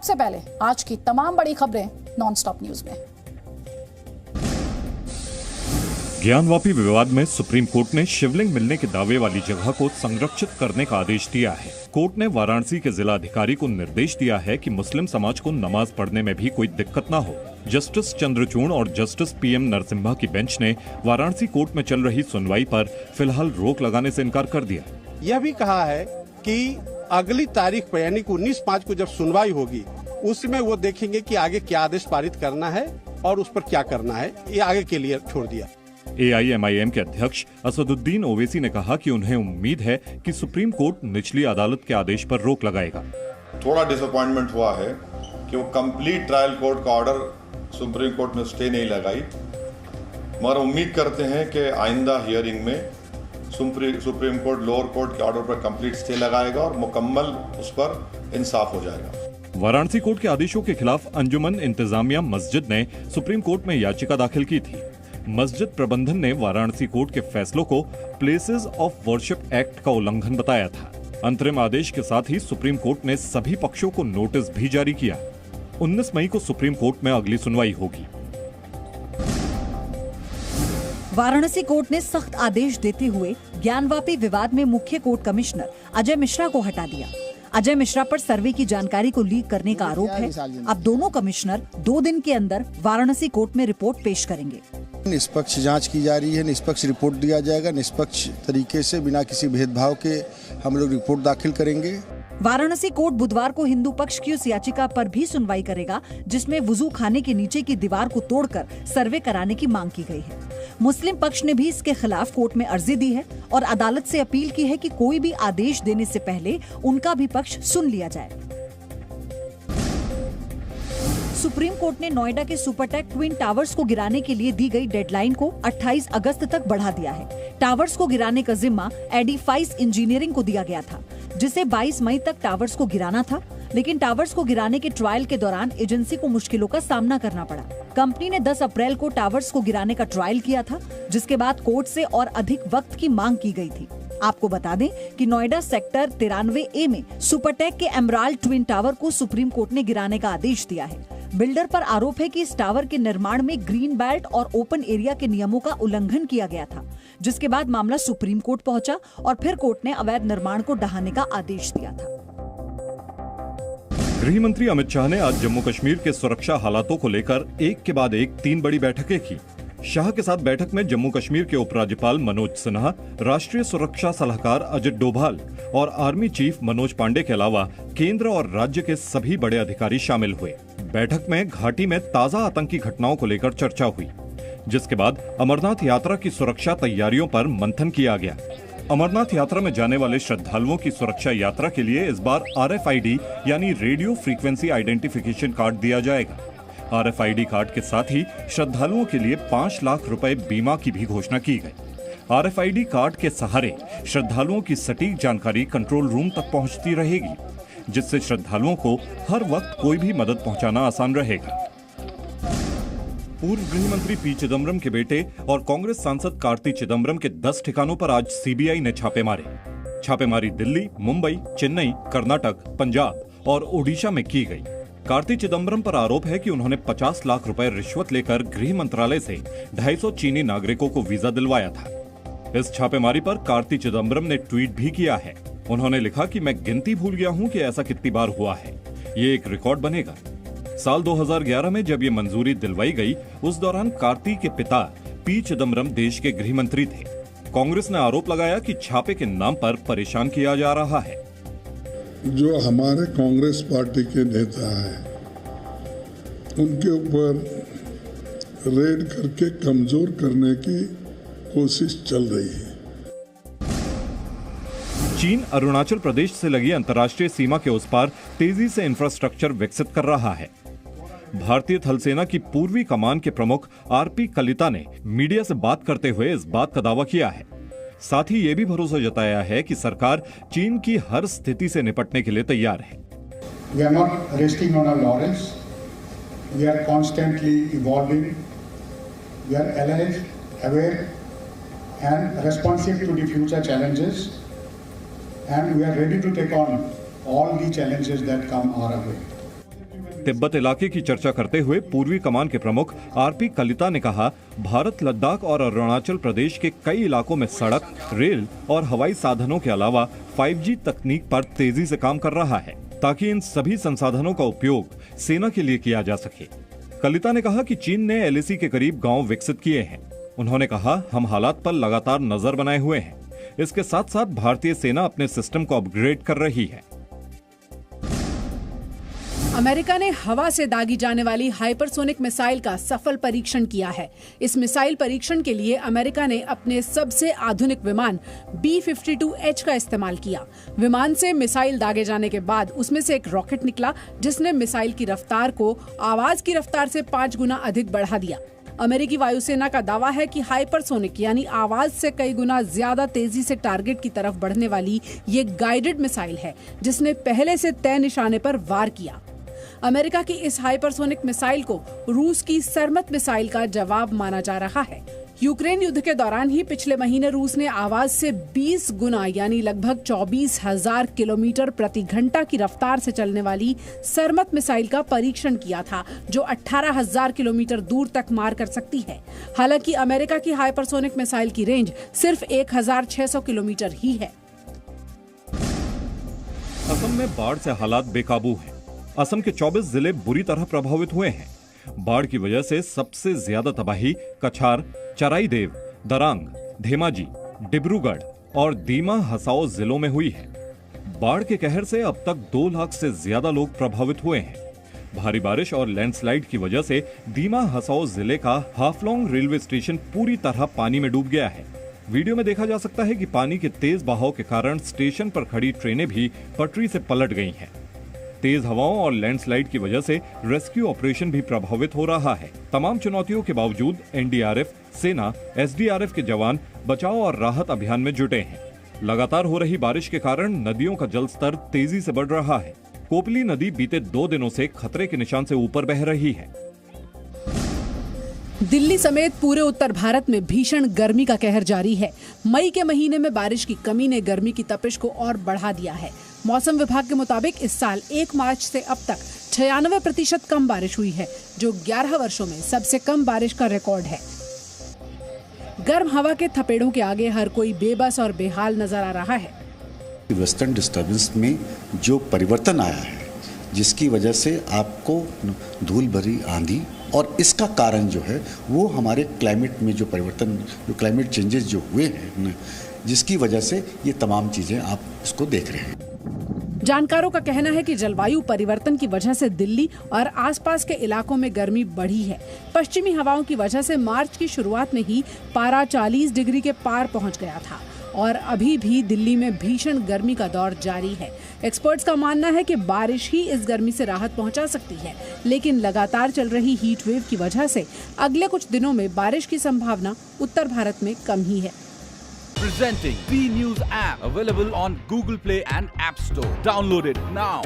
सबसे पहले आज की तमाम बड़ी खबरें नॉनस्टॉप न्यूज में। ज्ञानवापी विवाद में सुप्रीम कोर्ट ने शिवलिंग मिलने के दावे वाली जगह को संरक्षित करने का आदेश दिया है। कोर्ट ने वाराणसी के जिला अधिकारी को निर्देश दिया है कि मुस्लिम समाज को नमाज पढ़ने में भी कोई दिक्कत न हो। जस्टिस चंद्रचूड़ और जस्टिस पीएम नरसिम्हा की बेंच ने वाराणसी कोर्ट में चल रही सुनवाई पर फिलहाल रोक लगाने से इनकार कर दिया। यह भी कहा है कि अगली तारीख पर यानी 19/5 को जब सुनवाई होगी उसमें वो देखेंगे कि आगे क्या आदेश पारित करना है और उस पर क्या करना है, ये आगे के लिए छोड़ दिया। AIMIM के अध्यक्ष असदुद्दीन ओवैसी ने कहा कि उन्हें उम्मीद है कि सुप्रीम कोर्ट निचली अदालत के आदेश पर रोक लगाएगा। थोड़ा डिसअपॉइंटमेंट हुआ है कि वो कंप्लीट ट्रायल कोर्ट का ऑर्डर सुप्रीम कोर्ट ने स्टे नहीं लगाई, मगर उम्मीद करते हैं कि आइंदा हियरिंग में सुप्रीम कोर्ट लोअर कोर्ट के ऑर्डर पर कंप्लीट स्टे लगाएगा और मुकम्मल उस पर इंसाफ हो जाएगा। वाराणसी कोर्ट के आदेशों के खिलाफ अंजुमन इंतजामिया मस्जिद ने सुप्रीम कोर्ट में याचिका दाखिल की थी। मस्जिद प्रबंधन ने वाराणसी कोर्ट के फैसलों को प्लेसेस ऑफ वर्शिप एक्ट का उल्लंघन बताया था। अंतरिम आदेश के साथ ही सुप्रीम कोर्ट ने सभी पक्षों को नोटिस भी जारी किया। 19 मई को सुप्रीम कोर्ट में अगली सुनवाई होगी। वाराणसी कोर्ट ने सख्त आदेश देते हुए ज्ञानवापी विवाद में मुख्य कोर्ट कमिश्नर अजय मिश्रा को हटा दिया। अजय मिश्रा पर सर्वे की जानकारी को लीक करने का आरोप है। अब दोनों कमिश्नर 2 दिन के अंदर वाराणसी कोर्ट में रिपोर्ट पेश करेंगे। निष्पक्ष जांच की जा रही है, निष्पक्ष रिपोर्ट दिया जाएगा। निष्पक्ष तरीके से बिना किसी भेदभाव के हम लोग रिपोर्ट दाखिल करेंगे। वाराणसी कोर्ट बुधवार को हिंदू पक्ष की उस याचिका पर भी सुनवाई करेगा जिसमें वुजू खाने के नीचे की दीवार को तोड़कर सर्वे कराने की मांग की गई है। मुस्लिम पक्ष ने भी इसके खिलाफ कोर्ट में अर्जी दी है और अदालत से अपील की है कि कोई भी आदेश देने से पहले उनका भी पक्ष सुन लिया जाए। सुप्रीम कोर्ट ने नोएडा के सुपरटेक ट्विन टावर्स को गिराने के लिए दी गई डेडलाइन को 28 अगस्त तक बढ़ा दिया है। टावर्स को गिराने का जिम्मा एडिफाइस इंजीनियरिंग को दिया गया था, जिसे 22 मई तक टावर्स को गिराना था, लेकिन टावर्स को गिराने के ट्रायल के दौरान एजेंसी को मुश्किलों का सामना करना पड़ा। कंपनी ने 10 अप्रैल को टावर्स को गिराने का ट्रायल किया था, जिसके बाद कोर्ट से और अधिक वक्त की मांग की गई थी। आपको बता दें कि नोएडा सेक्टर 93A में सुपरटेक के एमराल्ड ट्विन टावर को सुप्रीम कोर्ट ने गिराने का आदेश दिया है। बिल्डर पर आरोप है कि इस टावर के निर्माण में ग्रीन बेल्ट और ओपन एरिया के नियमों का उल्लंघन किया गया था, जिसके बाद मामला सुप्रीम कोर्ट पहुंचा और फिर कोर्ट ने अवैध निर्माण को ढहाने का आदेश दिया था। गृह मंत्री अमित शाह ने आज जम्मू कश्मीर के सुरक्षा हालातों को लेकर एक के बाद एक 3 बड़ी बैठकें की। शाह के साथ बैठक में जम्मू कश्मीर के उपराज्यपाल मनोज सिन्हा, राष्ट्रीय सुरक्षा सलाहकार अजित डोभाल और आर्मी चीफ मनोज पांडे के अलावा केंद्र और राज्य के सभी बड़े अधिकारी शामिल हुए। बैठक में घाटी में ताजा आतंकी घटनाओं को लेकर चर्चा हुई, जिसके बाद अमरनाथ यात्रा की सुरक्षा तैयारियों पर मंथन किया गया। अमरनाथ यात्रा में जाने वाले श्रद्धालुओं की सुरक्षा यात्रा के लिए इस बार RFID यानी रेडियो फ्रीक्वेंसी आइडेंटिफिकेशन कार्ड दिया जाएगा। RFID कार्ड के साथ ही श्रद्धालुओं के लिए 5 लाख रुपए बीमा की भी घोषणा की गई। RFID कार्ड के सहारे श्रद्धालुओं की सटीक जानकारी कंट्रोल रूम तक पहुंचती रहेगी, जिससे श्रद्धालुओं को हर वक्त कोई भी मदद पहुंचाना आसान रहेगा। पूर्व गृह मंत्री पी चिदम्बरम के बेटे और कांग्रेस सांसद कार्ति चिदम्बरम के 10 ठिकानों पर आज CBI ने छापे मारे। छापेमारी दिल्ली, मुंबई, चेन्नई, कर्नाटक, पंजाब और ओडिशा में की गई। कार्ति चिदम्बरम पर आरोप है कि उन्होंने 50 लाख रुपए रिश्वत लेकर गृह मंत्रालय से 250 चीनी नागरिकों को वीजा दिलवाया था। इस छापेमारी पर कार्ति चिदम्बरम ने ट्वीट भी किया है। उन्होंने लिखा कि मैं गिनती भूल गया हूं कि ऐसा कितनी बार हुआ है। ये एक रिकॉर्ड बनेगा। साल 2011 में जब ये मंजूरी दिलवाई गई, उस दौरान कार्ति के पिता पी चिदम्बरम देश के गृह मंत्री थे। कांग्रेस ने आरोप लगाया कि छापे के नाम पर परेशान किया जा रहा है। जो हमारे कांग्रेस पार्टी के नेता हैं, उनके ऊपर रेड करके कमजोर करने की कोशिश चल रही है। चीन अरुणाचल प्रदेश से लगी अंतर्राष्ट्रीय सीमा के उस पार तेजी से इंफ्रास्ट्रक्चर विकसित कर रहा है। भारतीय थल सेना की पूर्वी कमान के प्रमुख RP कलिता ने मीडिया से बात करते हुए इस बात का दावा किया है। साथ ही ये भी भरोसा जताया है कि सरकार चीन की हर स्थिति से निपटने के लिए तैयार है। We are not resting on our laurels. We are constantly evolving. We are alert, aware, and responsive to the future challenges. And we are ready to take on all the challenges that come our way. Tibet इलाके की चर्चा करते हुए पूर्वी कमान के प्रमुख RP Kalita ने कहा, भारत लद्दाख और अरुणाचल प्रदेश के कई इलाकों में सड़क, रेल और हवाई साधनों के अलावा 5G तकनीक पर तेजी से काम कर रहा है ताकि इन सभी संसाधनों का उपयोग सेना के लिए किया जा सके। कलिता ने कहा कि चीन ने LAC के करीब गांव विकसित किए हैं। उन्होंने कहा, हम हालात पर लगातार नजर बनाए हुए हैं। इसके साथ साथ भारतीय सेना अपने सिस्टम को अपग्रेड कर रही है। अमेरिका ने हवा से दागी जाने वाली हाइपरसोनिक मिसाइल का सफल परीक्षण किया है। इस मिसाइल परीक्षण के लिए अमेरिका ने अपने सबसे आधुनिक विमान B-52H का इस्तेमाल किया। विमान से मिसाइल दागे जाने के बाद उसमें से एक रॉकेट निकला, जिसने मिसाइल की रफ्तार को आवाज की रफ्तार से 5 गुना अधिक बढ़ा दिया। अमेरिकी वायुसेना का दावा है कि हाइपरसोनिक यानी आवाज से कई गुना ज्यादा तेजी से टारगेट की तरफ बढ़ने वाली ये गाइडेड मिसाइल है, जिसने पहले से तय निशाने पर वार किया। अमेरिका की इस हाइपरसोनिक मिसाइल को रूस की सरमत मिसाइल का जवाब माना जा रहा है। यूक्रेन युद्ध के दौरान ही पिछले महीने रूस ने आवाज से 20 गुना यानी लगभग 24,000 किलोमीटर प्रति घंटा की रफ्तार से चलने वाली सरमत मिसाइल का परीक्षण किया था, जो 18,000 किलोमीटर दूर तक मार कर सकती है। हालांकि अमेरिका की हाइपरसोनिक मिसाइल की रेंज सिर्फ 1,600 किलोमीटर ही है। असम में बाढ़ से हालात बेकाबू हैं। असम के 24 जिले बुरी तरह प्रभावित हुए हैं। बाढ़ की वजह से सबसे ज्यादा तबाही कछार, चराईदेव, दरांग, धेमाजी, डिब्रूगढ़ और दीमा हसाओ जिलों में हुई है। बाढ़ के कहर से अब तक 2 लाख से ज्यादा लोग प्रभावित हुए हैं। भारी बारिश और लैंडस्लाइड की वजह से दीमा हसाओ जिले का हाफलोंग रेलवे स्टेशन पूरी तरह पानी में डूब गया है। वीडियो में देखा जा सकता है कि पानी के तेज बहाव के कारण स्टेशन पर खड़ी ट्रेनें भी पटरी से पलट गई हैं। तेज हवाओं और लैंडस्लाइड की वजह से रेस्क्यू ऑपरेशन भी प्रभावित हो रहा है। तमाम चुनौतियों के बावजूद NDRF, सेना, SDRF के जवान बचाव और राहत अभियान में जुटे हैं। लगातार हो रही बारिश के कारण नदियों का जलस्तर तेजी से बढ़ रहा है। कोपली नदी बीते 2 दिनों से खतरे के निशान से ऊपर बह रही है। दिल्ली समेत पूरे उत्तर भारत में भीषण गर्मी का कहर जारी है। मई के महीने में बारिश की कमी ने गर्मी की तपिश को और बढ़ा दिया है। मौसम विभाग के मुताबिक इस साल 1 मार्च से अब तक 96% कम बारिश हुई है, जो 11 वर्षों में सबसे कम बारिश का रिकॉर्ड है। गर्म हवा के थपेड़ों के आगे हर कोई बेबस और बेहाल नजर आ रहा है। वेस्टर्न डिस्टर्बेंस में जो परिवर्तन आया है, जिसकी वजह से आपको धूल भरी आंधी, और इसका कारण जो है वो हमारे क्लाइमेट में जो परिवर्तन, जो क्लाइमेट चेंजेस जो हुए हैं, जिसकी वजह से ये तमाम चीजें आप इसको देख रहे हैं। जानकारों का कहना है कि जलवायु परिवर्तन की वजह से दिल्ली और आसपास के इलाकों में गर्मी बढ़ी है। पश्चिमी हवाओं की वजह से मार्च की शुरुआत में ही पारा 40 डिग्री के पार पहुंच गया था और अभी भी दिल्ली में भीषण गर्मी का दौर जारी है। एक्सपर्ट्स का मानना है कि बारिश ही इस गर्मी से राहत पहुंचा सकती है, लेकिन लगातार चल रही हीट वेव की वजह से अगले कुछ दिनों में बारिश की संभावना उत्तर भारत में कम ही है। Presenting B News app, available on Google Play and App Store. Download it now.